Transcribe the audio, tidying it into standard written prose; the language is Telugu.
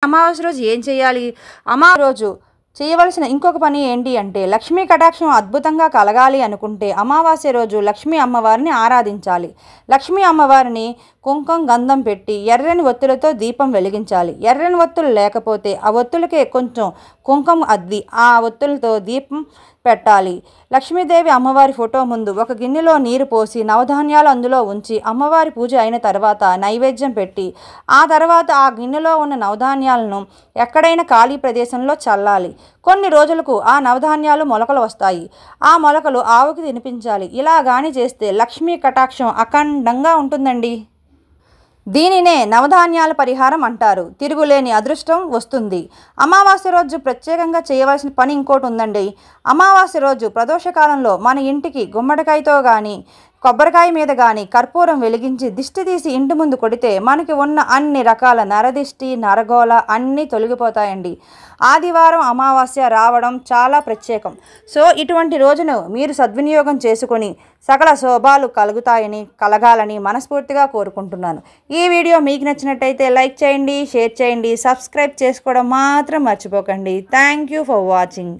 అమావాస్య రోజు ఏం చేయాలి? అమావాస్య రోజు చేయవలసిన ఇంకొక పని ఏంటి అంటే, లక్ష్మీ కటాక్షం అద్భుతంగా కలగాలి అనుకుంటే అమావాస్య రోజు లక్ష్మీ అమ్మవారిని ఆరాధించాలి. లక్ష్మీ అమ్మవారిని కుంకుమ గంధం పెట్టి ఎర్రని ఒత్తులతో దీపం వెలిగించాలి. ఎర్రని ఒత్తులు లేకపోతే ఆ ఒత్తులకే కొంచెం కుంకుమ అద్ది ఆ ఒత్తులతో దీపం పెట్టాలి. లక్ష్మీదేవి అమ్మవారి ఫోటో ముందు ఒక గిన్నెలో నీరు పోసి నవధాన్యాలు అందులో ఉంచి అమ్మవారి పూజ అయిన తర్వాత నైవేద్యం పెట్టి ఆ తర్వాత ఆ గిన్నెలో ఉన్న నవధాన్యాలను ఎక్కడైనా ఖాళీ ప్రదేశంలో చల్లాలి. కొన్ని రోజులకు ఆ నవధాన్యాలు మొలకలు వస్తాయి. ఆ మొలకలు ఆవుకి తినిపించాలి. ఇలా గాని చేస్తే లక్ష్మీ కటాక్షం అఖండంగా ఉంటుందండి. దీనినే నవధాన్యాల పరిహారం అంటారు. తిరుగులేని అదృష్టం వస్తుంది. అమావాస్య రోజు ప్రత్యేకంగా చేయవలసిన పని ఇంకోటి ఉందండి. అమావాస్య రోజు ప్రదోషకాలంలో మన ఇంటికి గుమ్మడికాయతో కానీ కొబ్బరికాయ మీద కానీ కర్పూరం వెలిగించి దిష్టి తీసి ఇంటి ముందు కొడితే మనకి ఉన్న అన్ని రకాల నరదిష్టి నరగోళ అన్నీ తొలగిపోతాయండి. ఆదివారం అమావాస్య రావడం చాలా ప్రత్యేకం. సో ఇటువంటి రోజును మీరు సద్వినియోగం చేసుకొని సకల శోభాలు కలగాలని మనస్ఫూర్తిగా కోరుకుంటున్నాను. ఈ వీడియో మీకు నచ్చినట్టయితే లైక్ చేయండి, షేర్ చేయండి, సబ్స్క్రైబ్ చేసుకోవడం మాత్రం మర్చిపోకండి. Thank you for watching.